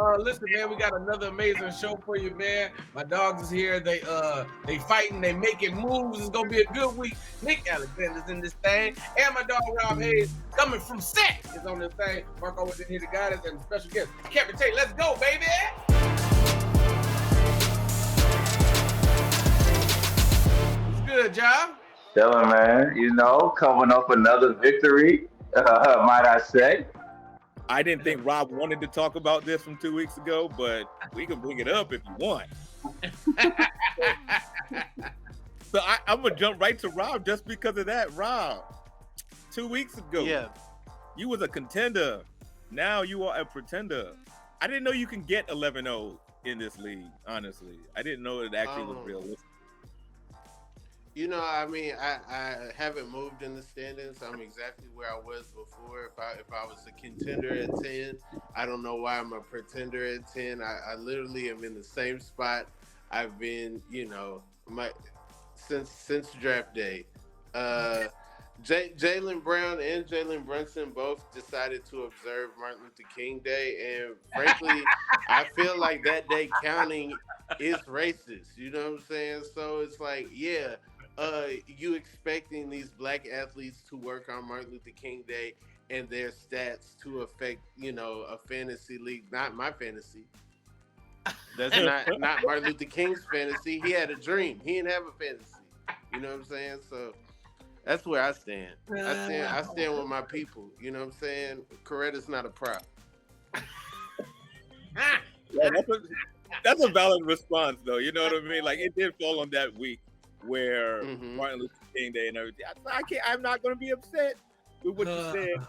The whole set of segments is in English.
Listen, man, we got another amazing show for you, man. My dogs is here. They fighting. They making moves. It's gonna be a good week. Nick Alexander's in this thing, and my dog Rob Hayes coming from set is on this thing. Marco was in here to guide us, and special guest Captain Tate. Let's go, baby. What's good, John? Chilling, man. You know, coming up another victory, might I say. I didn't think Rob wanted to talk about this from 2 weeks ago, but we can bring it up if you want. So I'm going to jump right to Rob just because of that. Rob, 2 weeks ago, you was a contender. Now you are a pretender. I didn't know you can get 11-0 in this league, honestly. I didn't know it actually was realistic. You know, I mean, I haven't moved in the standings. I'm exactly where I was before. If I was a contender at 10, I don't know why I'm a pretender at 10. I literally am in the same spot I've been, you know, since draft day. Jaylen Brown and Jalen Brunson both decided to observe Martin Luther King Day, and frankly, I feel like that day counting is racist. You know what I'm saying? So it's like, yeah. You expecting these black athletes to work on Martin Luther King Day and their stats to affect, you know, a fantasy league, not my fantasy. That's not Martin Luther King's fantasy. He had a dream. He didn't have a fantasy. You know what I'm saying? So that's where I stand. I stand with my people. You know what I'm saying? Coretta's not a prop. Yeah, that's a valid response, though. You know what I mean? Like, it did fall on that week where Martin Luther King Day and everything. I'm not going to be upset with what you said.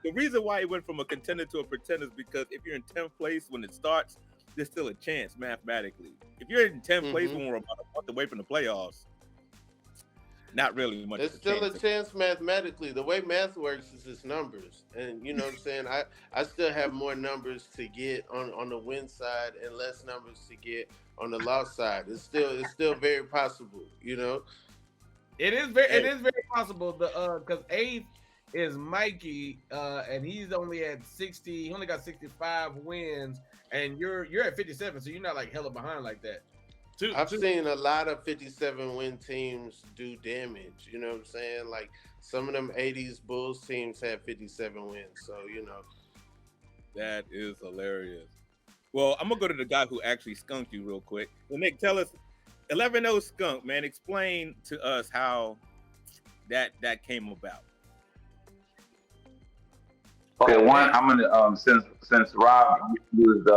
The reason why it went from a contender to a pretender is because if you're in 10th place when it starts, there's still a chance mathematically. If you're in 10th place when we're about a month away from the playoffs, not really much. It's still a chance mathematically. The way math works is just numbers. And you know what I'm saying? I still have more numbers to get on the win side and less numbers to get on the loss side. It's still very possible, you know? It is very possible. Because 8th is Mikey, and he's only at 60. He only got 65 wins, and you're at 57, so you're not like hella behind like that. I've seen a lot of 57 win teams do damage. You know what I'm saying? Like some of them 80s Bulls teams have 57 wins. So, you know. That is hilarious. Well, I'm going to go to the guy who actually skunked you real quick. Well, Nick, tell us, 11-0 skunk, man. Explain to us how that came about. Okay, one, I'm gonna since Rob used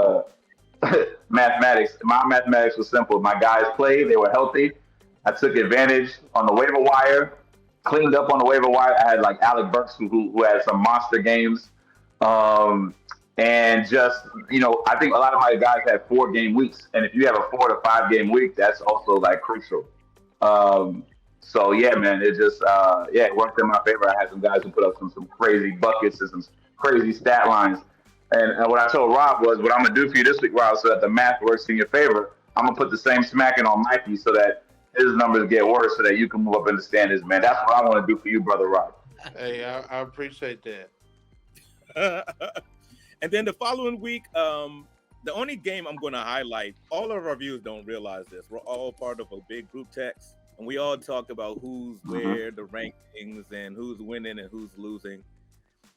mathematics. My mathematics was simple. My guys played; they were healthy. I took advantage on the waiver wire, cleaned up on the waiver wire. I had like Alec Burks who had some monster games, and just I think a lot of my guys had 4-game weeks, and if you have a 4 to 5 game week, that's also like crucial. So yeah, man, it just it worked in my favor. I had some guys who put up some crazy buckets and some crazy stat lines. And what I told Rob was, what I'm gonna do for you this week, Rob, so that the math works in your favor, I'm gonna put the same smacking on Mikey so that his numbers get worse, so that you can move up in the standings, man. That's what I want to do for you, brother Rob. Hey, I appreciate that. And then the following week, the only game I'm going to highlight, all of our viewers don't realize this. We're all part of a big group text, and we all talk about who's where, the rankings, and who's winning and who's losing.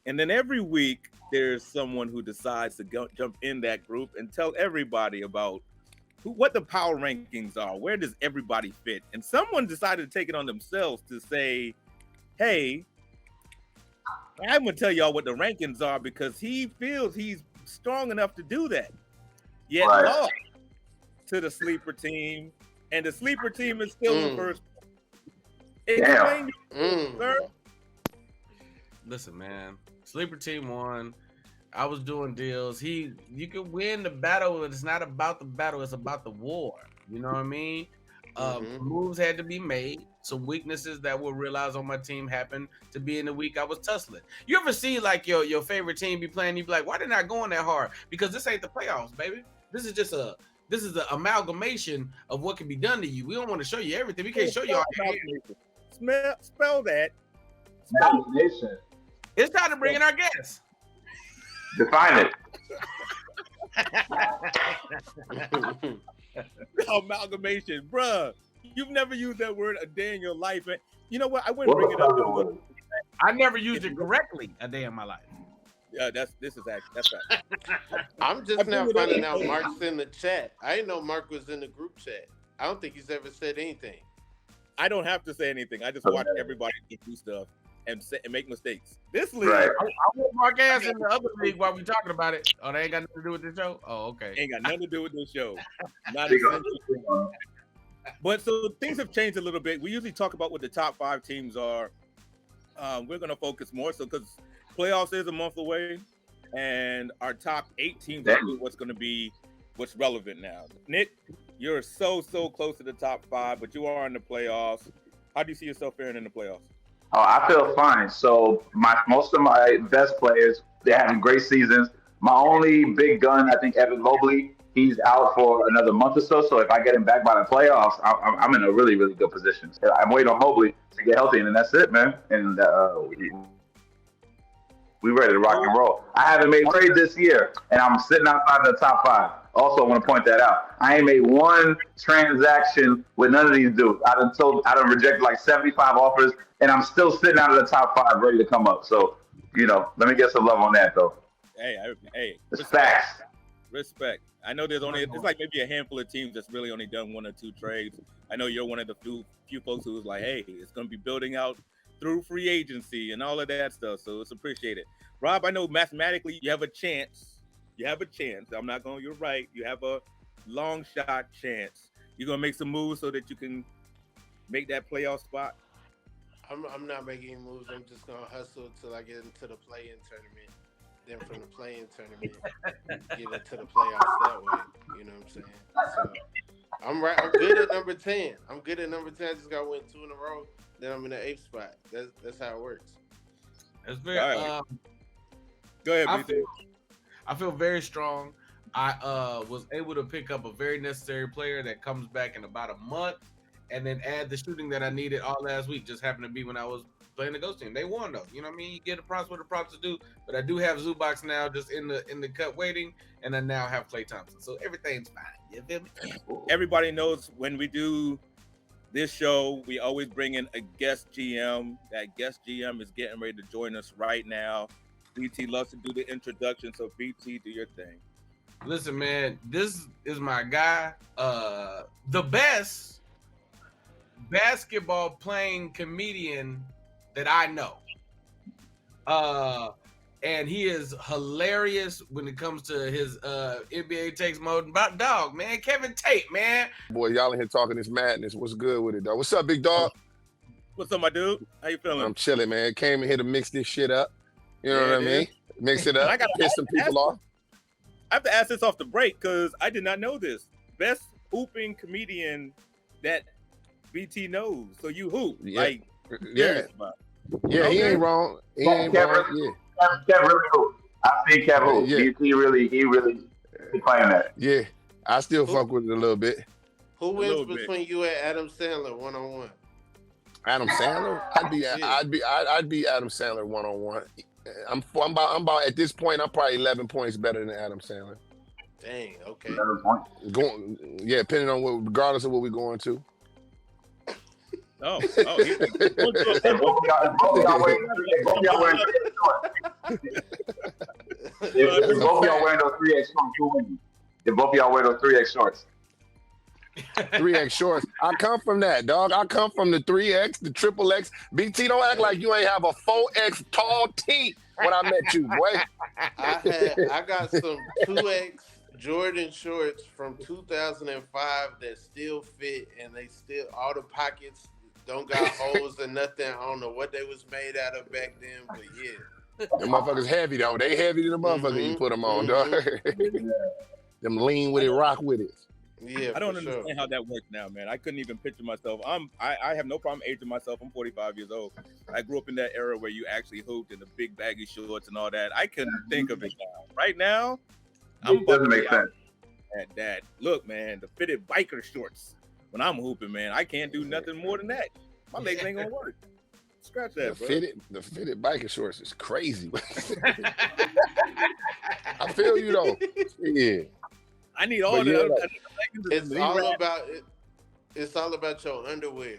And then every week, there's someone who decides to jump in that group and tell everybody about what the power rankings are. Where does everybody fit? And someone decided to take it on themselves to say, hey, I'm going to tell y'all what the rankings are because he feels he's strong enough to do that. Yet lost to the sleeper team, and the sleeper team is still in first. Explain sir. Listen, man. Sleeper team won. I was doing deals. You can win the battle. It's not about the battle. It's about the war. You know what I mean? Moves had to be made. Some weaknesses that were realized on my team happened to be in the week I was tussling. You ever see like your favorite team be playing? You be like, why they not going that hard? Because this ain't the playoffs, baby. This is just an amalgamation of what can be done to you. We don't want to show you everything. We can't show you all. Spell that. Amalgamation. It's time to bring in our guests. Define it. Amalgamation, bruh. You've never used that word a day in your life, man. You know what? I wouldn't What's bring the it up. puzzle word? I never used it correctly a day in my life. Yeah, that's fact. I'm just now bring it up finding out because- Mark's in the chat. I didn't know Mark was in the group chat. I don't think he's ever said anything. I don't have to say anything. I just watch everybody do stuff and make mistakes. This league Right. I want Mark ass in the other league while we talking about it. Oh, they ain't got nothing to do with this show? Oh, okay. ain't got nothing to do with this show. Not Big essential. up. But so things have changed a little bit. We usually talk about what the top 5 teams are. We're going to focus more so because playoffs is a month away, and our top 8 teams are what's going to be what's relevant now. Nick, you're so close to the top 5, but you are in the playoffs. How do you see yourself faring in the playoffs? Oh, I feel fine. So most of my best players, they're having great seasons. My only big gun, I think, Evan Mobley, he's out for another month or so. So if I get him back by the playoffs, I'm in a really, really good position. I'm waiting on Mobley to get healthy, and then that's it, man. And we ready to rock and roll. I haven't made a trade this year, and I'm sitting outside the top 5. Also, I want to point that out. I ain't made one transaction with none of these dudes. I done rejected like 75 offers, and I'm still sitting out of the top 5, ready to come up. So, let me get some love on that, though. Hey, It's facts. Respect. I know there's only, it's like maybe a handful of teams that's really only done 1 or 2 trades. I know you're one of the few folks who was like, hey, it's going to be building out through free agency and all of that stuff. So it's appreciated. Rob, I know mathematically you have a chance. I'm not going, you're right. You have a long shot chance. You're going to make some moves so that you can make that playoff spot. I'm not making any moves. I'm just going to hustle till I get into the play-in tournament. Then from the play-in tournament, get into the playoffs that way. You know what I'm saying? So I'm right. I'm good at number 10. I just got to win 2 in a row. Then I'm in the 8th spot. That's how it works. That's very. Right. Go ahead, BT. I feel very strong. I was able to pick up a very necessary player that comes back in about a month, and then add the shooting that I needed all last week. Just happened to be when I was playing the Ghost team. They won though. You know what I mean? You get the props what the props to do. But I do have Zubac now, just in the cut waiting, and I now have Klay Thompson. So everything's fine. You feel me? Everybody knows when we do this show, we always bring in a guest GM. That guest GM is getting ready to join us right now. BT loves to do the introduction, so BT, do your thing. Listen, man, this is my guy. The best basketball playing comedian that I know. And he is hilarious when it comes to his NBA takes mode. About dog, man, Kevin Tate, man. Boy, y'all in here talking this madness. What's good with it, dog? What's up, big dog? What's up, my dude? How you feeling? I'm chilling, man. Came in here to mix this shit up. You know Yeah, what I mean? Mix it up. Piss some people off. I have to ask this off the break because I did not know this. Best hooping comedian that BT knows. So you hoop. Yeah. Like, Yeah. Yeah, Okay. he ain't wrong. He ain't wrong. Yeah. Kev really hoop. I've seen Kev hoop. Yeah. He really playing that. Yeah. I still fuck with it a little bit. Who wins little bit. between you and Adam Sandler 1-on-1? Adam Sandler? I'd be Adam Sandler 1-on-1. I'm about at this point, I'm probably 11 points better than Adam Sandler. Dang, okay. Depending on regardless of what we're going to. Oh, Both of y'all wearing 3X shorts, who wins? If both of y'all wear those 3X shorts. 3X shorts. I come from that, dog. I come from the 3X, the triple X. BT, don't act like you ain't have a 4X tall T when I met you, boy. I got some 2X Jordan shorts from 2005 that still fit, and they still, all the pockets don't got holes or nothing. I don't know what they was made out of back then, but yeah. Them motherfuckers heavy, though. They heavy than the motherfucker you put them on, dog. Them lean with it, rock with it. Yeah, I don't understand how that works now, man. I couldn't even picture myself. I have no problem aging myself. I'm 45 years old. I grew up in that era where you actually hooped in the big baggy shorts and all that. I couldn't think of it now. Right now, It doesn't make sense. At that. Look, man, the fitted biker shorts. When I'm hooping, man, I can't do nothing more than that. My legs ain't gonna work. Scratch that, bro. The fitted biker shorts is crazy. I feel you though. Yeah. I need all But yeah, the. It's all about it. It's all about your underwear.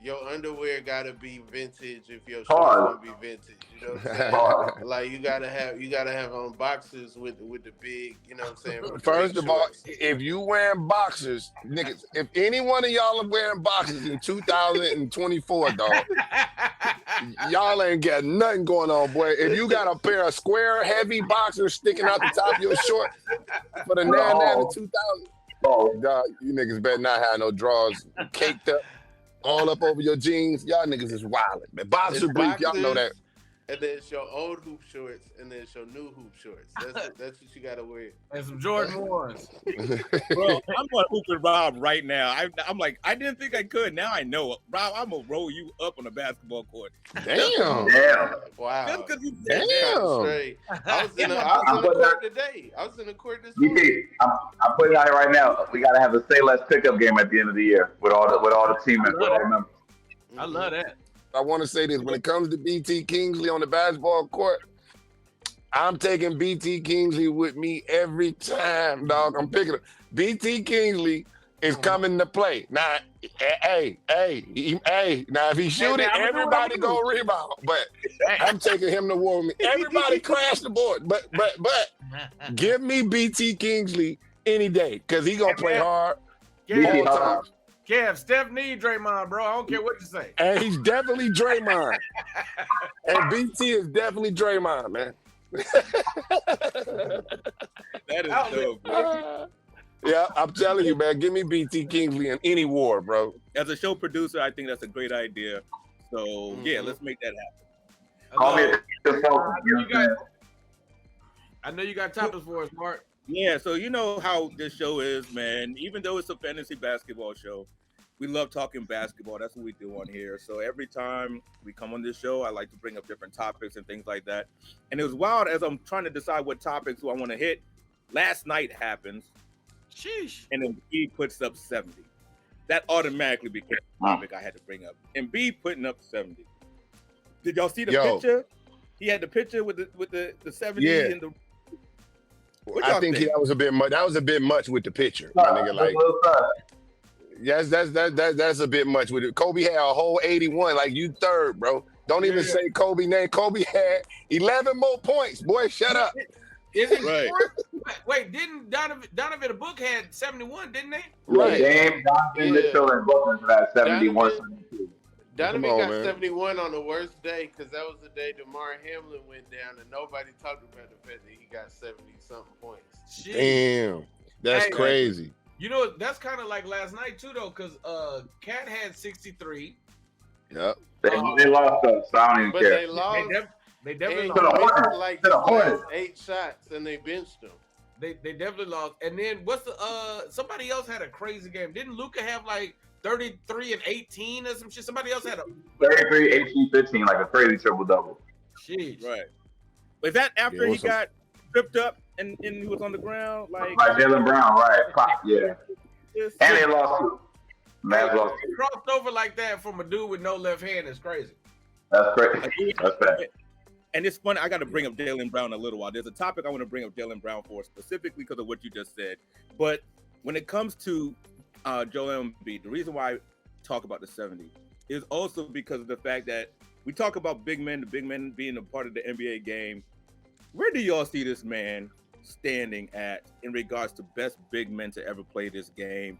Your underwear gotta be vintage if your shorts gonna be vintage. You know what I'm saying? Like you gotta have on boxers with the big. You know what I'm saying? With the First big of all, shorts. if you wearing boxers, niggas, if any one of y'all are wearing boxers in 2024, dog, y'all ain't got nothing going on, boy. If you got a pair of square, heavy boxers sticking out the top of your short for the 2000, dog, you niggas better not have no drawers caked up all up over your jeans. Y'all niggas is wildin', man. Boxer It's brief, y'all know that. And then it's your old hoop shorts, and then it's your new hoop shorts. That's what you gotta wear. And some Jordan 1s. Bro, I'm going to hoop with Rob right now. I'm like, I didn't think I could. Now I know. Rob, I'm going to roll you up on the basketball court. Damn. Wow. Just because you Damn. Straight. I was in the court today. I was in the court this morning. I'm putting it out here right now. We gotta have a say less pickup game at the end of the year with all the team members. I love that. I want to say this. When it comes to BT Kingsley on the basketball court, I'm taking BT Kingsley with me every time, dog. I'm picking up. BT Kingsley is coming to play. Now, hey. Now, if he shoot it, everybody go rebound. But I'm taking him to war with me. Everybody crash the board. But give me BT Kingsley any day because he going to play hard all the time. Kev, Steph need Draymond, bro. I don't care what you say. And he's definitely Draymond. And BT is definitely Draymond, man. That is dope, bro. Yeah, I'm telling you, man. Give me BT Kingsley in any war, bro. As a show producer, I think that's a great idea. So, yeah, let's make that happen. Call me the phone. I know you got topics for us, Mark. Yeah, so you know how this show is, man. Even though it's a fantasy basketball show, we love talking basketball. That's what we do on here. So every time we come on this show, I like to bring up different topics and things like that. And it was wild as I'm trying to decide what topics do I want to hit. Last night happens. Sheesh. And then B puts up 70. That automatically became a topic I had to bring up. And B putting up 70. Did y'all see the picture? He had the picture with the 70 and the. I think that was a bit much. That was a bit much with the picture, my nigga. Like, yes, that's a bit much with it. Kobe had a whole 81. Like you third, bro. Don't even say Kobe name. Kobe had 11 more points. Boy, shut up. Is it right? Wait, didn't Donovan the Book had 71, didn't they? Right. James, Donovan, Mitchell, and Brooklyn had 71, 72. Donovan got 71 on the worst day because that was the day DeMar Hamlin went down and nobody talked about the fact that he got 70-something points. Jeez. Damn, that's crazy. You know, that's kind of like last night too, though, because Cat had 63. Yep. They lost us, so I don't even care. They lost. They definitely lost. Like the last 8 shots and they benched them. They definitely lost. And then what's the somebody else had a crazy game. Didn't Luka have like 33 and 18 or some shit? Somebody else had a 33, 18, 15, like a crazy triple double. Jeez. Right. Was that after he got tripped up and he was on the ground? Like Jaylen Brown, right? Yeah. And they lost too. Mavs lost too. Crossed over like that from a dude with no left hand is crazy. That's crazy. That's bad. And it's funny, I got to bring up Jaylen Brown a little while. There's a topic I want to bring up Jaylen Brown for specifically because of what you just said. But when it comes to Joel Embiid, the reason why I talk about the 70 is also because of the fact that we talk about the big men being a part of the NBA game. Where do y'all see this man standing at in regards to best big men to ever play this game?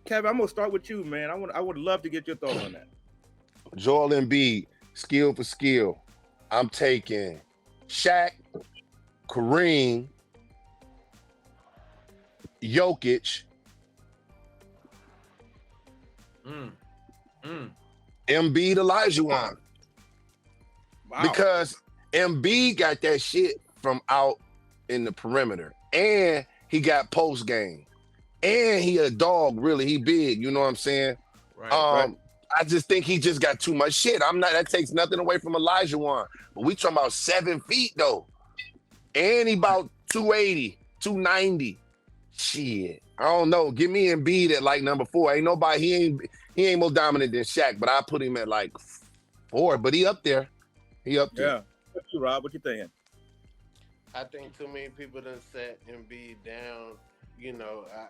Kevin, I'm gonna start with you, man. I would love to get your thoughts on that. Joel Embiid, skill for skill. I'm taking Shaq, Kareem, Jokic, Embiid, Olajuwon. Wow. Because Embiid got that shit from out in the perimeter, and he got post game, and he a dog. Really, he big. You know what I'm saying? Right. I just think he just got too much shit. That takes nothing away from Olajuwon. But we talking about 7 feet though. And he about 280, 290. Shit. I don't know. Give me Embiid at like number 4. Ain't nobody, he ain't more dominant than Shaq, but I put him at like 4. But he up there. Yeah. What you, Rob? What you thinking? I think too many people done set Embiid down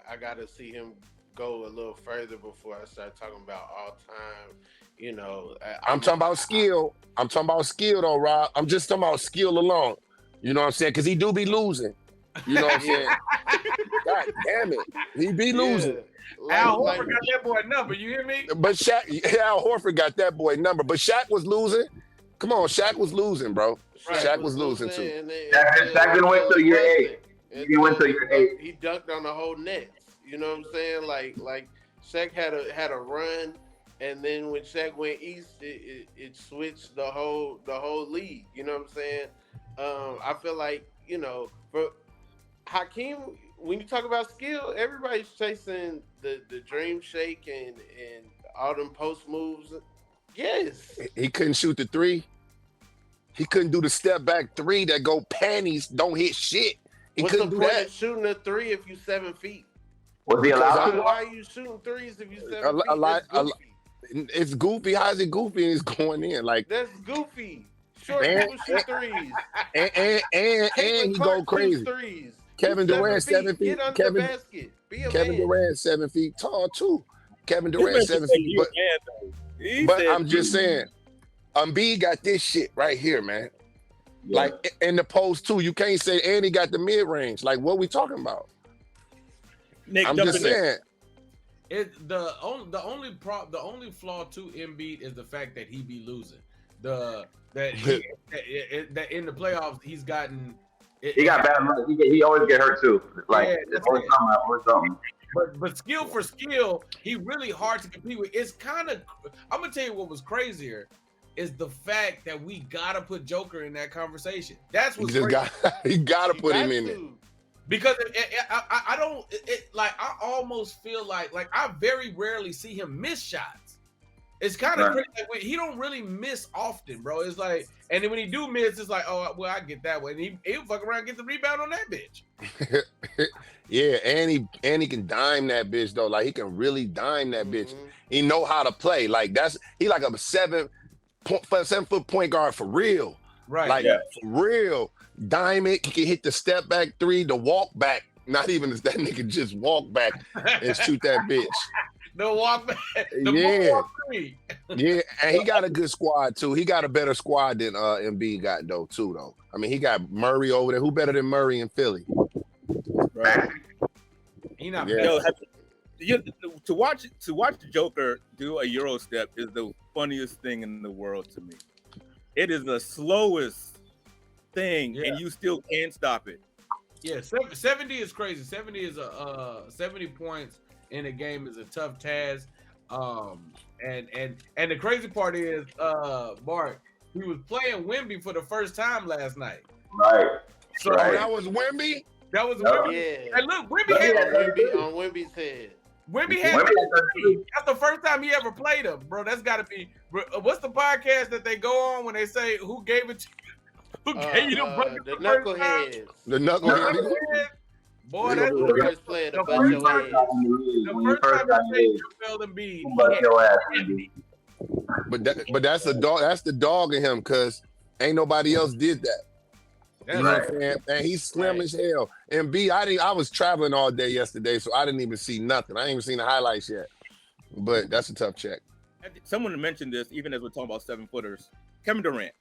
I got to see him go a little further before I start talking about all time. I'm talking about skill. I'm talking about skill though, Rob. I'm just talking about skill alone. You know what I'm saying? Because he do be losing. You know what I'm saying? God damn it. He be losing. Al Horford got that boy number, you hear me? But Al Horford got that boy number. But Shaq was losing. Come on, Shaq was losing, bro. Shaq was losing too. Shaq didn't wait till year 8. He went till year 8. He dunked on the whole net. You know what I'm saying? Like Shaq had a run, and then when Shaq went east, it switched the whole league. You know what I'm saying? I feel like, for Hakeem, when you talk about skill, everybody's chasing the dream shake and all them post moves. Yes. He couldn't shoot the three. He couldn't do the step back three that go panties, don't hit shit. He What's the couldn't do point that. of shooting a three if you 7 feet? Was he allowed to? Why are you shooting threes if you 7 feet? That's goofy. It's goofy. How's it goofy and it's going in? Like, That's goofy. Short And- people shoot threes. and Caitlin he Clark go crazy. shoots threes. Kevin You Durant 7 feet. Get under the basket. Be a Kevin man. Durant 7 feet tall too. Kevin Durant 7 feet. But I'm just saying, Embiid got this shit right here, man. Yeah. Like in the post too, you can't say and he got the mid range. Like what we talking about? Nick, I'm jump just in there. saying. The only flaw to Embiid is the fact that he be losing. That in the playoffs he's gotten. He got bad luck. He always get hurt too. Like Yeah, it's always something. But skill for skill, he really hard to compete with. It's kind of. I'm gonna tell you what was crazier is the fact that we gotta put Joker in that conversation. That's what's crazy. He gotta put him in there. Because I don't like I almost feel like I very rarely see him miss shots. It's kind of crazy. Like, he don't really miss often, bro. It's like, and then when he do miss, it's like, oh well, I get that one. And he'll fuck around and get the rebound on that bitch. Yeah, and he can dime that bitch though. Like he can really dime that bitch. Mhm. He know how to play. Like he like a 7-foot point guard for real. Right. Like for real. Dime it. He can hit the step back three, the walk back. Not even that nigga just walk back and shoot that bitch. The walk back. The Yeah. walk three. Yeah, and he got a good squad too. He got a better squad than Embiid got though too though. I mean, he got Murray over there. Who better than Murray in Philly? Right. He not Yeah. bad. To watch the Joker do a Euro step is the funniest thing in the world to me. It is the slowest thing, and you still can't stop it. Yeah, 70 is crazy. 70 is 70 points in a game is a tough task. And the crazy part is, Mark, he was playing Wemby for the first time last night. Right. So Right. That was Wemby. that was Yeah. Wemby. Yeah. And look, Wemby had On Wemby's head. Wemby had Wemby had 33. that's the first time he ever played him, bro. That's got to be. What's the podcast that they go on when they say who gave it to who gave you the bucket The the first time? knuckleheads. The knucklehead. Knucklehead? Boy, Yeah, that's yeah. the First play of the The When you bunch first of got heads. in the league, when you first first time got I in the played league, Joel Embiid. you bust your ass. Wemby. But that's the dog. That's the dog in him because ain't nobody else did that. That's You know right. what I'm saying? And he's slim Right. as hell. And B, I was traveling all day yesterday, so I didn't even see nothing. I ain't even seen the highlights yet. But that's a tough check. Someone mentioned this, even as we're talking about 7-footers. Kevin Durant.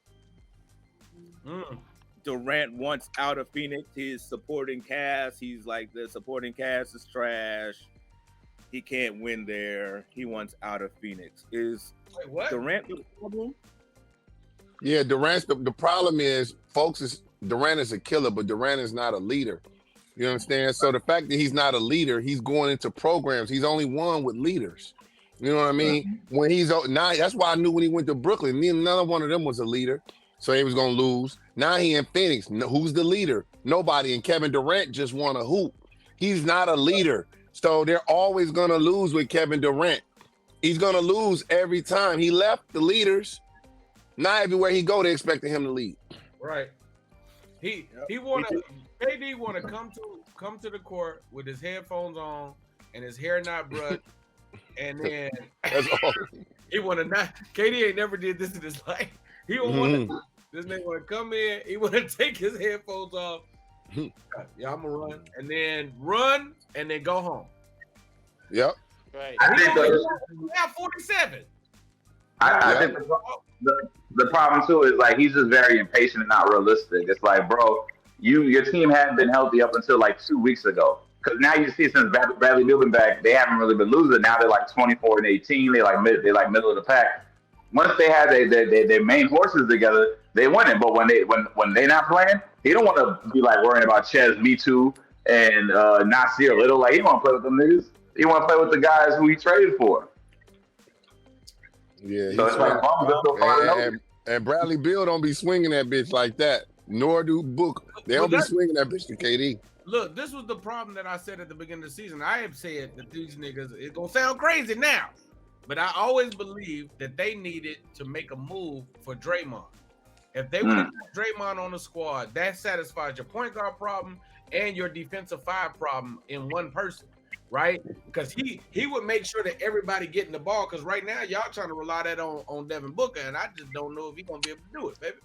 Durant wants out of Phoenix. His supporting cast, he's like, the supporting cast is trash. He can't win there. He wants out of Phoenix. Is Wait, what? Durant the problem? Yeah, Durant's the problem is, folks, Durant is a killer, but Durant is not a leader. You understand? So the fact that he's not a leader, he's going into programs. He's only one with leaders. You know what I mean? When he's now, that's why I knew when he went to Brooklyn, none one of them was a leader. So he was gonna lose. Now he in Phoenix. Who's the leader? Nobody. And Kevin Durant just won a hoop. He's not a leader. So they're always gonna lose with Kevin Durant. He's gonna lose every time. He left the leaders. Now everywhere he go, they expecting him to lead. Right. He wanna KD wanna come to the court with his headphones on and his hair not brushed, and then That's all. he wanna not. KD ain't never did this in his life. He don't want this nigga wanna come in. He wanna take his headphones off Yeah, I'm gonna run and then go home. Yep. Right. I think Now 47. I think the problem too is like he's just very impatient and not realistic. It's like, bro, your team hadn't been healthy up until like 2 weeks ago. Because now you see since Bradley Beal been back, they haven't really been losing. Now they're like 24-18. They like middle of the pack. Once they have their main horses together, they win it. But when they not playing, he don't want to be like worrying about Ches, Me Too, and Nasir Little. Like he don't want to play with them niggas. He want to play with the guys who he traded for. Yeah. So it's like, and Bradley Beal don't be swinging that bitch like that. Nor do Book. They don't be swinging that bitch to KD. Look, this was the problem that I said at the beginning of the season. I have said that these niggas, it's gonna sound crazy now, but I always believed that they needed to make a move for Draymond. If they would have put Draymond on the squad, that satisfies your point guard problem and your defensive five problem in one person, right? Because he would make sure that everybody getting the ball. Because right now y'all trying to rely that on Devin Booker, and I just don't know if he's gonna be able to do it, baby.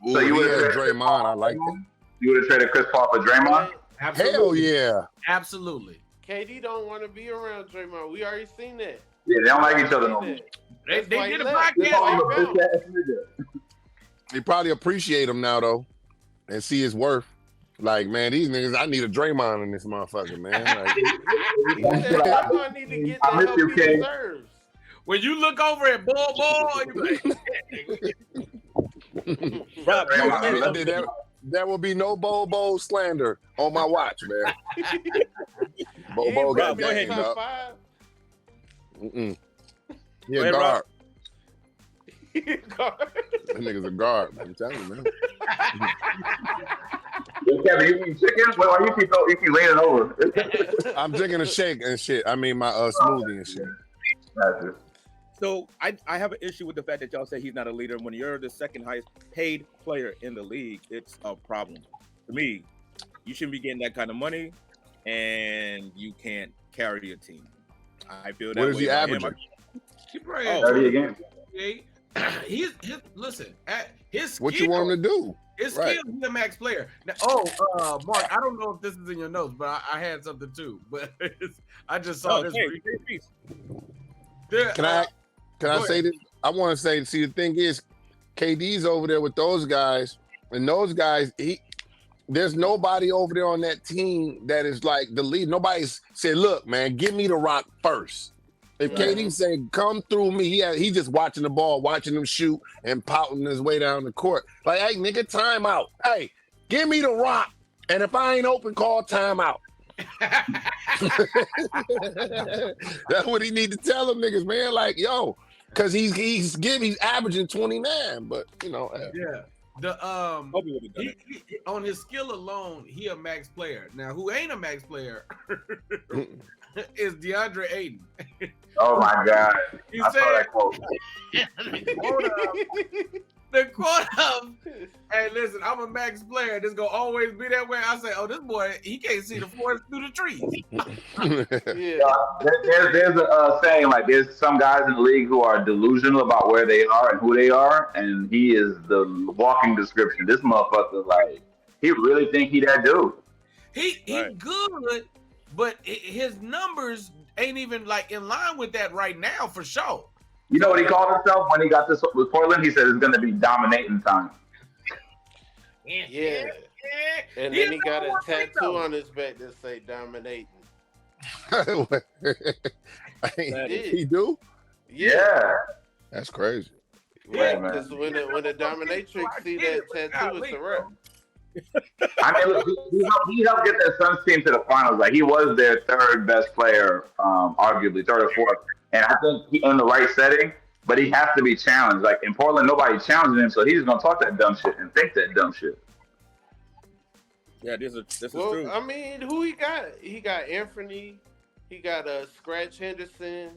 Ooh, so you would have Draymond. I like that. You would have traded Chris Paul for Draymond? Absolutely. Hell yeah. Absolutely. KD don't want to be around Draymond. We already seen that. Yeah, they don't like each other no more. They did a podcast. They probably appreciate him now though, and see his worth. Like, man, these niggas, I need a Draymond in this motherfucker, man. Like, Draymond need to get the help he deserves. When you look over at Bull, you like, there will be no Bobo slander on my watch, man. Bobo got game, dog. Yeah, guard. That nigga's a guard. I'm telling you, man. Kevin, you eat chicken? Well, you keep leaning over. I'm drinking a shake and shit. I mean, my smoothie and shit. Gotcha. So I have an issue with the fact that y'all say he's not a leader. When you're the second highest paid player in the league, it's a problem. To me, you shouldn't be getting that kind of money, and you can't carry your team. I feel that. What is he averaging? Keep right. 30 again. Listen, at his skill, what you want him to do? His skill, he's a max player. Now, Mark, I don't know if this is in your notes, but I had something too. But I just saw this. Can I say this? I want to say, see, the thing is, KD's over there with those guys, and those guys, there's nobody over there on that team that is like the lead. Nobody's said, look, man, give me the rock first. If KD said, come through me, he just watching the ball, watching them shoot and pouting his way down the court. Like, hey, nigga, timeout. Hey, give me the rock. And if I ain't open, call timeout. That's what he need to tell them niggas, man. Like, yo, because he's averaging 29, but you know. Yeah. He, on his skill alone, he a max player. Now, who ain't a max player is DeAndre Ayton. Oh my God! He I said, saw that quote. the quote of, hey, listen, I'm a max player. This gonna always be that way. I say, oh, this boy, he can't see the forest through the trees. There's a saying like there's some guys in the league who are delusional about where they are and who they are, and he is the walking description. This motherfucker, like, he really think he that dude. He good, but his numbers ain't even like in line with that right now for sure. You know what he called himself when he got this with Portland? He said it's going to be dominating time. Yeah. And then he got a tattoo on his back that say dominating. He do? Yeah. That's crazy. Yeah, because when the dominatrix see that tattoo, it's a wrap. I mean, look, he helped get that Suns team to the finals. Like, he was their third best player, arguably third or fourth. And I think he in the right setting, but he has to be challenged. Like in Portland, nobody challenging him, so he's gonna talk that dumb shit and think that dumb shit. Yeah, this is true. I mean, who he got? He got Anthony. He got Scratch Henderson.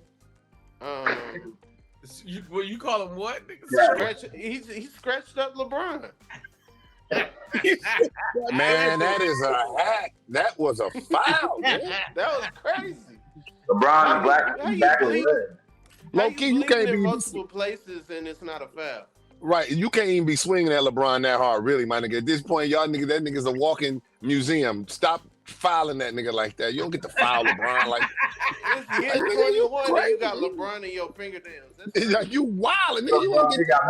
You call him what? Scratch, he scratched up LeBron. Man, that is a hack. That was a foul. Man. That was crazy. LeBron is black and red. Low key, you can't be in multiple places and it's not a foul. Right, you can't even be swinging at LeBron that hard, really, my nigga. At this point, y'all niggas, that nigga's a walking museum. Stop fouling that nigga like that. You don't get to foul LeBron like It's year Like, nigga, you 21 and crazy. you got LeBron in your fingernails. That's it's like you wildin', nigga. You LeBron, don't you got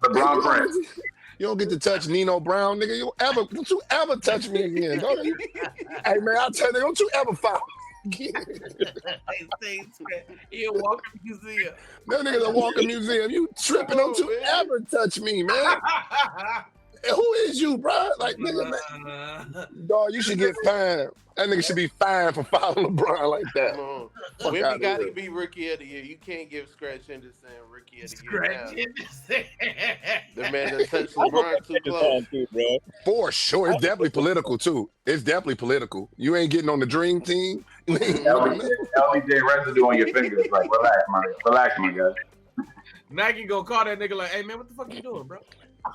LeBron Prince. You don't get to touch Nino Brown, nigga. Don't you ever touch me again, dog. Hey man, I'll tell you, don't you ever foul again. He a walking museum. That nigga's a walking museum. You tripping, don't you ever touch me, man. Who is you, bro? Like, nigga, man. Dog, you should get fined. That nigga should be fined for fouling LeBron like that. Come on. Fuck Wimby outta got to here. be Rookie of the Year. You can't give Scratch Henderson Rookie of the Year. Scratch now. Henderson. The man that touched LeBron too close. Too, bro. For sure. It's definitely political, too. It's definitely political. You ain't getting on the dream team. You ain't LBJ residue on your fingers. Like, relax, my guy. Nike go call that nigga like, hey man, what the fuck you doing, bro?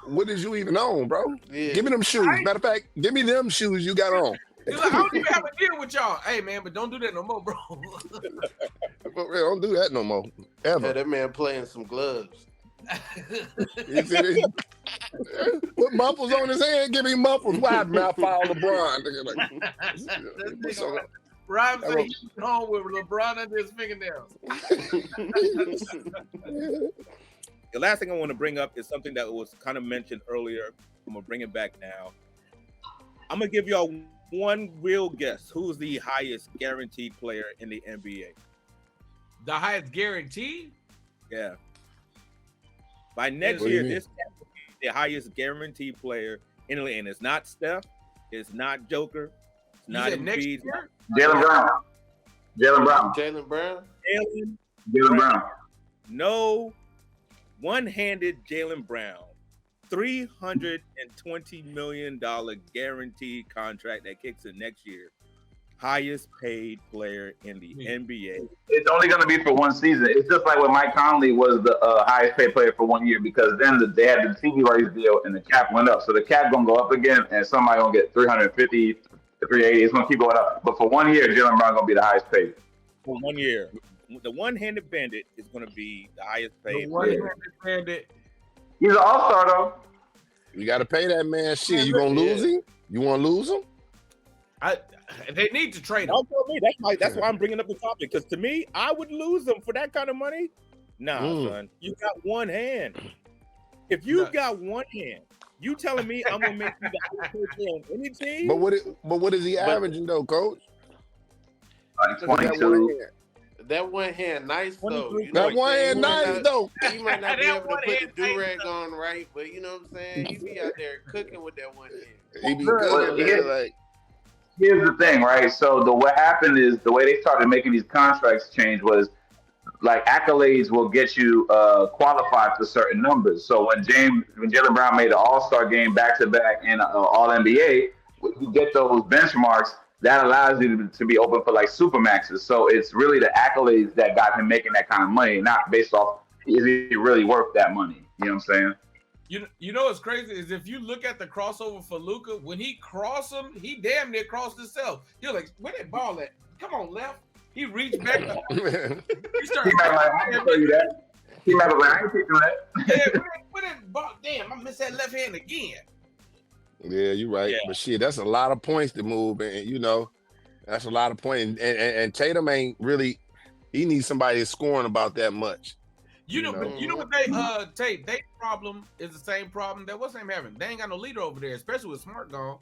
What is you even on, bro? Yeah. Give me them shoes. Matter of fact, give me them shoes you got on. He's like, I don't even have a deal with y'all. Hey man, but don't do that no more, bro. Don't do that no more. Yeah, Ever. that man playing some gloves. He said it. Put muffles on his hand. Give me muffles. Wide mouth foul LeBron. Nigga, like, Rob said he's home with LeBron under his fingernails. The last thing I want to bring up is something that was kind of mentioned earlier. I'm gonna bring it back now. I'm gonna give y'all one real guess. Who's the highest guaranteed player in the NBA? The highest guarantee? Yeah. By next What do you year, mean? this guy will be the highest guaranteed player in the league. And it's not Steph, it's not Joker, it's You not said next Embiid. year? Jalen Brown. Jalen Brown. Jalen Brown. No one-handed Jalen Brown. $320 million guaranteed contract that kicks in next year. Highest paid player in the NBA. It's only going to be for one season. It's just like when Mike Conley was the highest paid player for 1 year, because then they had the TV rights deal and the cap went up. So the cap going to go up again, and somebody going to get 350, 380. It's going to keep going up. But for 1 year, Jalen Brown going to be the highest paid. For 1 year. The one-handed bandit is going to be the highest paid The player. one-handed bandit. He's an all-star, though. You got to pay that man shit. You going to lose him? You want to lose him? They need to trade him. Don't tell me. That's why I'm bringing up the topic. Because to me, I would lose them for that kind of money. Nah, son. You got one hand. If you got one hand, you telling me I'm gonna make you the highest paid player on any team? But what is he averaging though, coach? Like 22. That one hand nice though. You know That what one I'm saying? hand You might nice not- though. You might not be That able to one put the hand nice do-rag though. on right, but you know what I'm saying? He be out there cooking with that one hand. He be Well, good. yeah. Man, like, Here's the thing, right? So what happened is the way they started making these contracts change was like accolades will get you qualified for certain numbers. So when Jalen Brown made an All-Star game back-to-back and All-NBA, you get those benchmarks. That allows you to be open for like supermaxes. So it's really the accolades that got him making that kind of money, not based off is he really worth that money. You know what I'm saying? You know what's crazy is if you look at the crossover for Luka, when he crossed him, he damn near crossed himself. You're like, where that ball at? Come on, left. He reached back. He started. He might like, I can tell you that. He might be like, I ain't teaching that. Yeah, where that ball? Damn, I missed that left hand again. yeah, you're right. Yeah. But shit, that's a lot of points to move, and you know, that's a lot of points. And Tatum ain't really. He needs somebody scoring about that much. You know, know. but you know what Tate, their problem is the same problem that what's name having. They ain't got no leader over there, especially with Smart gone.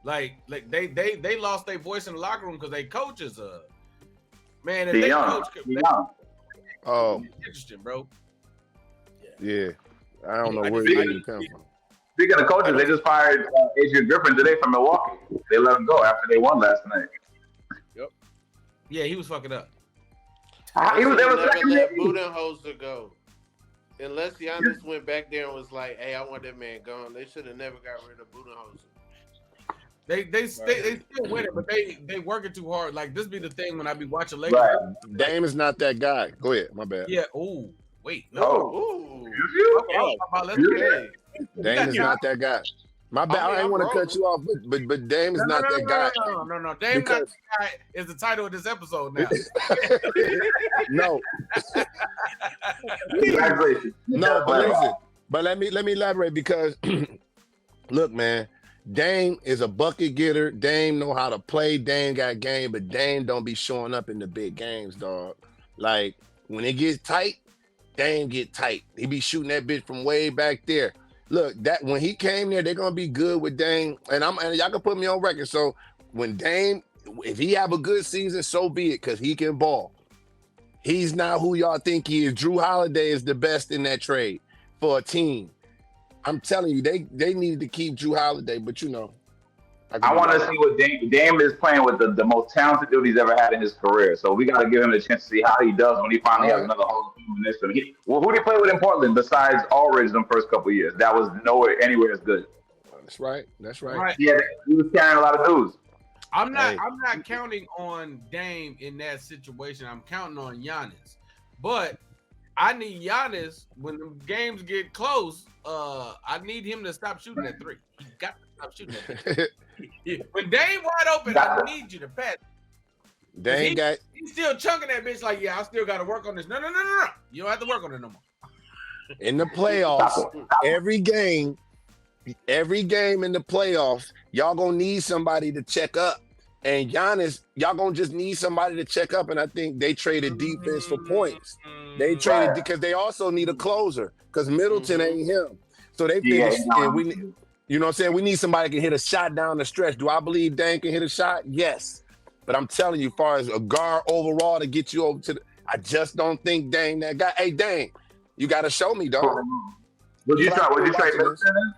Like they lost their voice in the locker room because they coaches man, if He they young. coach He young. Oh, interesting, bro. yeah. I don't know I where just- he I even just- come from. Speaking of coaches, they just fired Adrian Griffin today from Milwaukee. They let him go after they won last night. Yeah, he was fucking up. He was They never never second let team. Budenholzer go. Unless Giannis went back there and was like, "Hey, I want that man gone." They should have never got rid of Budenholzer. They still winning, but they working too hard. Like this be the thing when I be watching Lakers. Right. Dame is not that guy. Go ahead. My bad. Yeah. Oh, wait. No. Oh. Ooh. Okay, I was talking about, let's get it. Hey, Dame is not that guy. My bad. I mean, I ain't I'm want to wrong. cut you off, but Dame is not that guy. No. Dame not Because- that guy is the title of this episode now. No, Congratulations. no, but listen. But let me elaborate because look, man, Dame is a bucket getter. Dame know how to play. Dame got game, but Dame don't be showing up in the big games, dog. Like when it gets tight, Dame get tight. He be shooting that bitch from way back there. Look, that when he came there, they're gonna be good with Dame. And y'all can put me on record. So when Dame, if he have a good season, so be it, because he can ball. He's not who y'all think he is. Drew Holiday is the best in that trade for a team. I'm telling you, they needed to keep Drew Holiday, but you know. I want to see what Dame is playing with the most talented dude he's ever had in his career. So we got to give him a chance to see how he does when he finally has another Hall of Fame in this. Who did he play with in Portland besides Aldridge in the first couple of years? That was anywhere as good. That's right. That's right. Yeah, he was carrying a lot of dudes. I'm not counting on Dame in that situation. I'm counting on Giannis. But I need Giannis when the games get close. I need him to stop shooting at three. He got to stop shooting at three. When Dame wide open, I need you to pass. He's still chunking that bitch like, yeah, I still got to work on this. No. You don't have to work on it no more. In the playoffs, every game in the playoffs, y'all gonna need somebody to check up. And Giannis, y'all gonna just need somebody to check up. And I think they traded defense for points. They traded because they also need a closer because Middleton ain't him. So they finished, and we, you know what I'm saying? We need somebody that can hit a shot down the stretch. Do I believe Dame can hit a shot? Yes. But I'm telling you, as far as a guard overall to get you over to I just don't think Dame that guy. Hey, Dame, you got to show me, dog. Would you trade Middleton?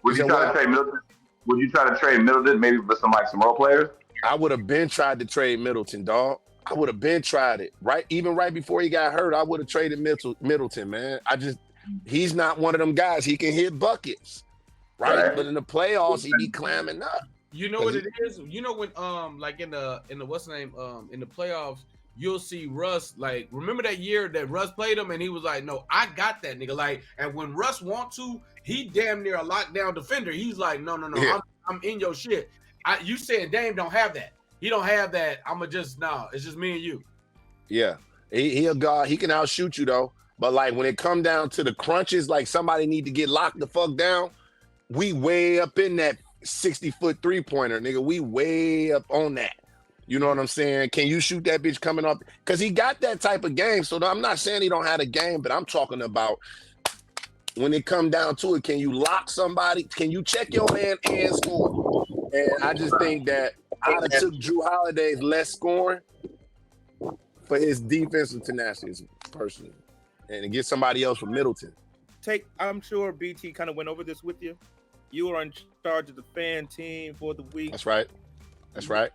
Would you try to trade Middleton? Would you try to trade Middleton maybe for some role players? I would have been tried to trade Middleton, dog. I would have been tried it. Even right before he got hurt, I would have traded Middleton, man. He's not one of them guys. He can hit buckets, right? But in the playoffs, he be clamming up. You know what it is? You know when like in the what's the name in the playoffs, you'll see Russ, like, remember that year that Russ played him and he was like, no, I got that nigga. Like, and when Russ want to, he damn near a lockdown defender. He's like, no, yeah. I'm in your shit. You said Dame don't have that. He don't have that. It's just me and you. Yeah. He a guard. He can outshoot you though. But like when it come down to the crunches, like somebody need to get locked the fuck down, we way up in that 60-foot three-pointer, nigga. We way up on that. You know what I'm saying? Can you shoot that bitch coming up? Because he got that type of game. So I'm not saying he don't have a game, but I'm talking about when it come down to it, can you lock somebody? Can you check your man and score? And I just think that I'd have took Drew Holiday's less scoring for his defensive tenacity personally, and get somebody else for Middleton. I'm sure BT kind of went over this with you. You were in charge of the fan team for the week. That's right.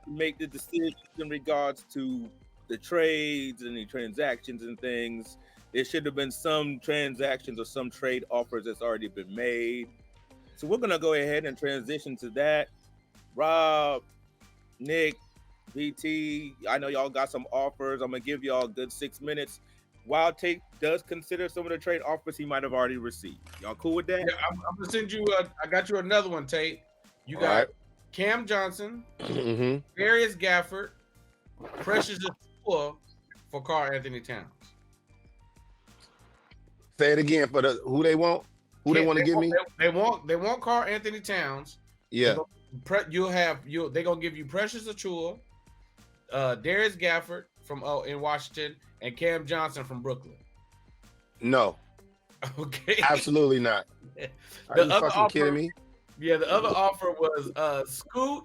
Make the decisions in regards to the trades and the transactions and things. There should have been some transactions or some trade offers that's already been made. So we're going to go ahead and transition to that. Rob, Nick, BT, I know y'all got some offers. I'm going to give y'all a good 6 minutes. While Tate does consider some of the trade offers he might have already received. Y'all cool with that? Yeah, I'm going to send you, I got you another one, Tate. You got right. Cam Johnson, Darius Gafford, Precious Achiuwa for Karl Anthony Towns. Say it again for who they want. They want to give me? They want Karl Anthony Towns. Yeah. They're gonna give you Precious Achiuwa, Darius Gafford from in Washington, and Cam Johnson from Brooklyn. No. Okay. Absolutely not. Are you fucking kidding me? Yeah, the other offer was Scoot,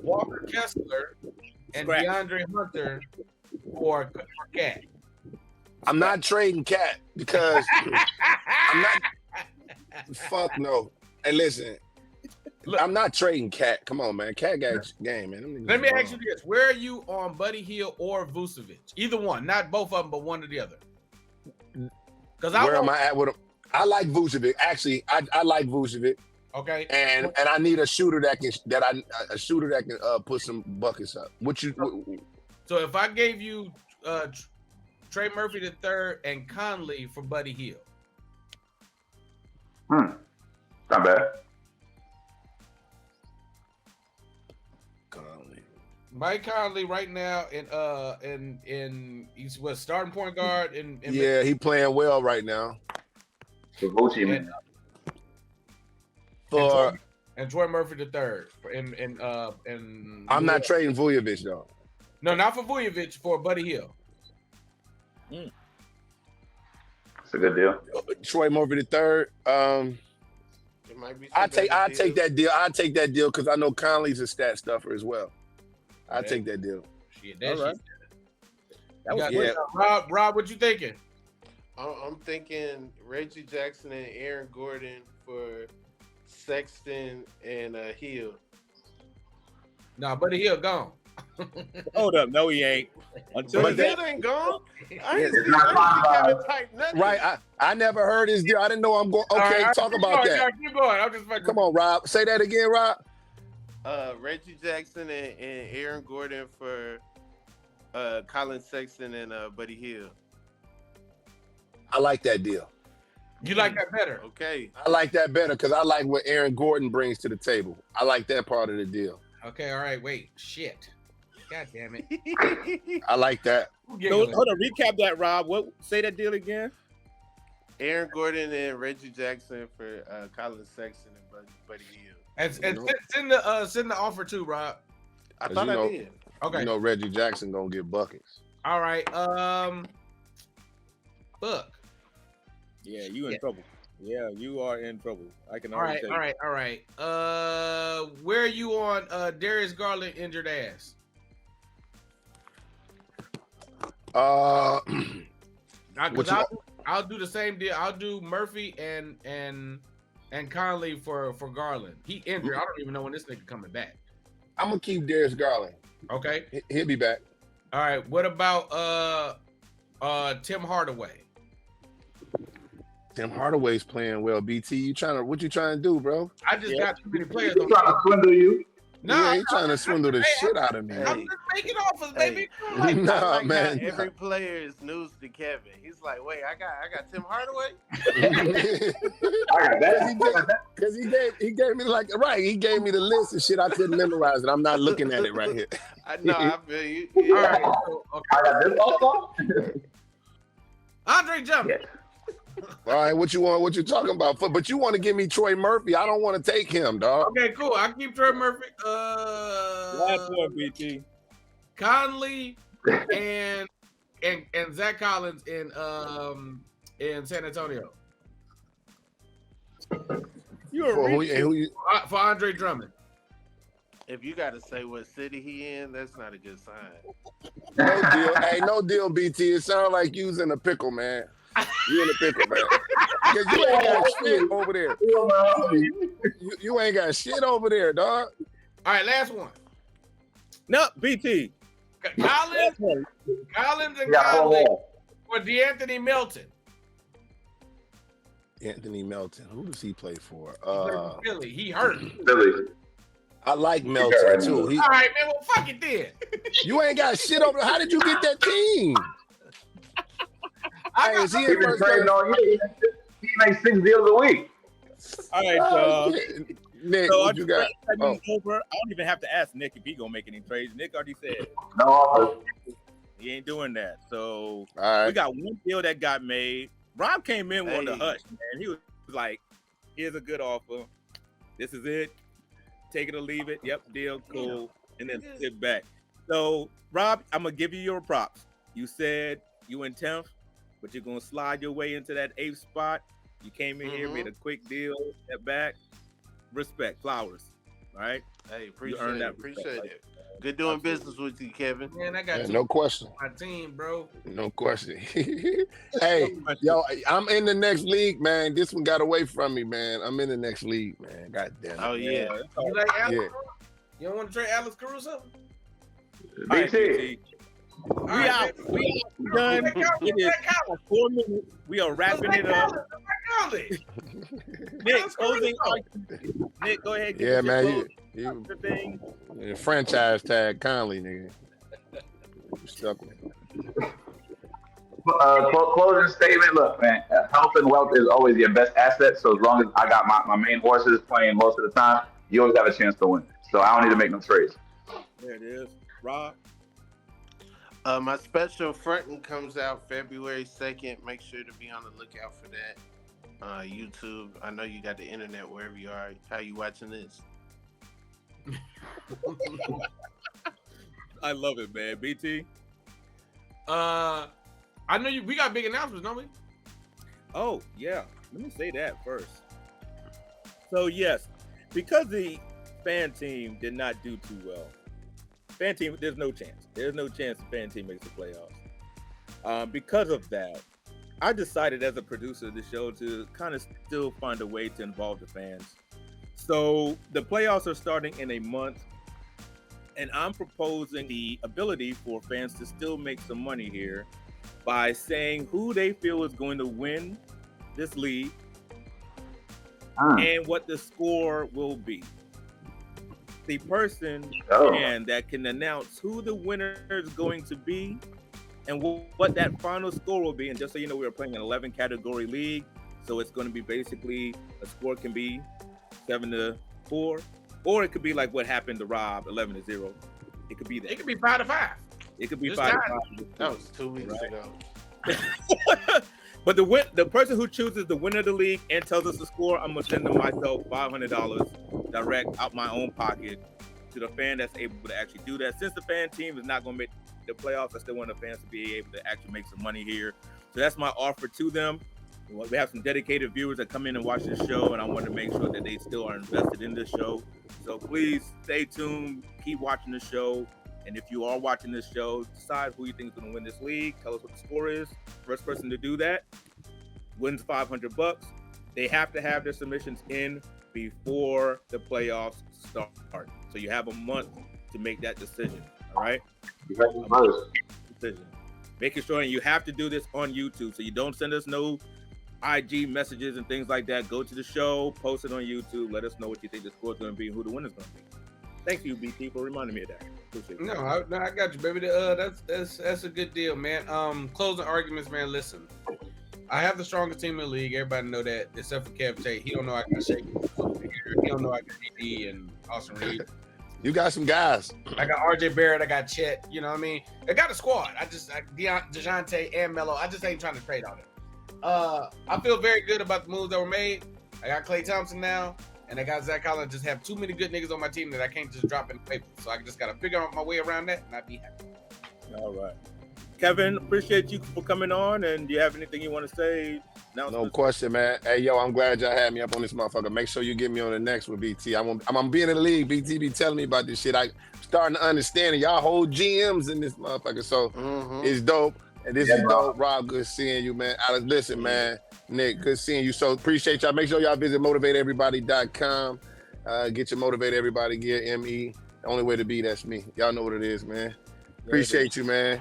Walker Kessler, and DeAndre Hunter for Cat. I'm not trading Cat because I'm not. Fuck no. Hey, listen. Look, I'm not trading Cat. Come on, man. Cat got game, man. Let me ask you this: where are you on Buddy Hield or Vucevic? Either one, not both of them, but one or the other. Because where am I at with him? I like Vucevic. Actually, I like Vucevic. Okay. And I need a shooter that can put some buckets up. So if I gave you Trey Murphy III and Conley for Buddy Hield. Not bad. Mike Conley right now in he's starting point guard in he playing well right now. for. And Troy Murphy the third. And I'm not trading Vujovic though. No, not for Vujovic, for Buddy Hield. It's a good deal. Troy Murphy the third. It might be. I take that deal. I take that deal because I know Conley's a stat stuffer as well. I take that deal. Shit, All right. That was Yeah. Rob, what you thinking? I'm thinking Reggie Jackson and Aaron Gordon for Sexton and Hill. Nah, Buddy Hield gone. Hold up, no, he ain't. Until But that, that ain't gone. I ain't It's see not Kevin type nothing. Right. I never heard his deal. I didn't know I'm going. Okay, All right, talk keep about going, that. Keep going. I'm just fucking. Come on, Rob. Say that again, Rob. Reggie Jackson and Aaron Gordon for Colin Sexton and Buddy Hield. I like that deal. You like that better? Okay. I like that better because I like what Aaron Gordon brings to the table. I like that part of the deal. Okay, all right. Wait, shit. God damn it. I like that. Who so, giggling? hold on, recap that, Rob. What? Say that deal again. Aaron Gordon and Reggie Jackson for Colin Sexton and Buddy Hield. And send the offer too, Rob. I 'Cause thought you I know- did. Okay. You know Reggie Jackson gonna get buckets. All right. Look. Yeah, you in trouble. Yeah, you are in trouble. I can All already right. tell All you. right. Where are you on Darius Garland injured ass? Uh, Because What I'll do the same deal. I'll do Murphy and Conley for Garland. He injured. I don't even know when this nigga coming back. I'm gonna keep Darius Garland. Okay. He'll be back. All right. What about Tim Hardaway? Tim Hardaway's playing well. BT, what you trying to do, bro? I just got too many players. He's trying to swindle you. No, Yeah, he trying to swindle the shit out of me. I'm just making offers, baby. Like, Nah, I like man. how every player is news to Kevin. He's like, wait, I got Tim Hardaway. I got that. Because he gave me he gave me the list of shit I couldn't memorize it. I'm not looking at it right here. I know. I feel you. all Yeah. right. So, okay. I got this also. Andre Drummond. Yeah. All right, what you want? What you talking about? But you want to give me Troy Murphy? I don't want to take him, dog. Okay, cool. I keep Trey Murphy. Last one, BT. Conley and Zach Collins in San Antonio You a Who reach. you? for Andre Drummond. If you got to say what city he in, that's not a good sign. No deal. Hey, no deal, BT. It sounds like you's in a pickle, man. You in a pickle, man. Because you ain't got shit over there. You ain't got shit over there, dog. All right, last one. No, BT. Collins and Yeah, Conley for DeAnthony Melton. Anthony Melton. Who does he play for? He played for Philly. He hurt. Billy. I like Yeah, Melton right. too. All right, man. Well, fuck it then. You ain't got shit over. How did you get that team? I Hey, got is he He in been first trading place? all year. He makes 6 deals a week. All right, Nick, so what you got? Oh. over. I don't even have to ask Nick if he gonna make any trades. Nick already said No offers. he ain't doing that. So All right. we got one deal that got made. Rob came in on the Hey. hush, man. He was like, "Here's a good offer. This is it. Take it or leave it. Yep, deal, cool." And then sit back. So Rob, I'm gonna give you your props. You said you in 10th, but you're gonna slide your way into that 8th spot. You came in here, made a quick deal, step back. Respect, flowers. All right. Hey, You appreciate earned that it. Appreciate respect. it. Good doing business with you, Kevin. Man, I got Yeah, two no question. on my team, bro. No question. Hey, yo, I'm in the next league, man. This one got away from me, man. I'm in the next league, man. God damn it. Oh yeah. You like Alex? Yeah. Caruso? You don't want to trade Alex Caruso? All right, BT. BT. All We right, out. man. We done. It is 4 minutes. We are wrapping it up. Nick, closing argument. Nick, go ahead. Yeah, man. You the thing. franchise tag Conley, nigga. You stuck with him. Closing statement. Look, man, health and wealth is always your best asset. So as long as I got my main horses playing most of the time, you always have a chance to win. So I don't need to make no trades. There it is. Rob. My special fronting comes out February 2nd. Make sure to be on the lookout for that. YouTube. I know you got the internet wherever you are. How you watching this? I love it, man. BT. I know we got big announcements, don't we? Oh, yeah. Let me say that first. So, yes, because the fan team did not do too well, fan team, there's no chance. There's no chance the fan team makes the playoffs. Because of that, I decided as a producer of the show to kind of still find a way to involve the fans. So the playoffs are starting in a month, and I'm proposing the ability for fans to still make some money here by saying who they feel is going to win this league and what the score will be. The person that can announce who the winner is going to be and what that final score will be. And just so you know, we are playing an 11 category league. So it's going to be basically a score can be 7-4, or it could be like what happened to Rob, 11-0. It could be that. It could be 5-5. It could be This 5-5. That was 2 weeks ago. But the person who chooses the winner of the league and tells us the score, I'm gonna send them myself $500 direct out my own pocket to the fan that's able to actually do that. Since the fan team is not gonna make the playoffs, I still want the fans to be able to actually make some money here. So that's my offer to them. We have some dedicated viewers that come in and watch this show, and I want to make sure that they still are invested in this show. So please stay tuned, keep watching the show. And if you are watching this show, decide who you think is going to win this league. Tell us what the score is. First person to do that wins $500. They have to have their submissions in before the playoffs start. So you have a month to make that decision. All right? Decision. Making sure, and you have to do this on YouTube. So you don't send us no IG messages and things like that. Go to the show, post it on YouTube. Let us know what you think the score is going to be and who the winner is going to be. Thank you, BT, for reminding me of that. Appreciate it. No, I got you, baby. That's a good deal, man. Closing arguments, man. Listen, I have the strongest team in the league. Everybody know that, except for Kev Tate. He don't know I got Shake. He don't know I got DD and Austin Reed. You got some guys. I got RJ Barrett. I got Chet. You know what I mean? I got a squad. DeJounte and Melo. I just ain't trying to trade on it. I feel very good about the moves that were made. I got Klay Thompson now. And I got Zach Collins. Just have too many good niggas on my team that I can't just drop in the paper. So I just got to figure out my way around that, and I'd be happy. All right. Kevin, appreciate you for coming on. And do you have anything you want to say? No question, man. Hey, yo, I'm glad y'all had me up on this motherfucker. Make sure you get me on the next with BT. I'm being in the league. BT be telling me about this shit. I'm starting to understand it. Y'all hold GMs in this motherfucker. So it's dope. And this is dope. Rob, good seeing you, man. Alex, listen, man. Nick, good seeing you. So appreciate y'all. Make sure y'all visit motivateeverybody.com. Get your Motivate Everybody gear, ME. The only way to be, that's me. Y'all know what it is, man. Appreciate you, man.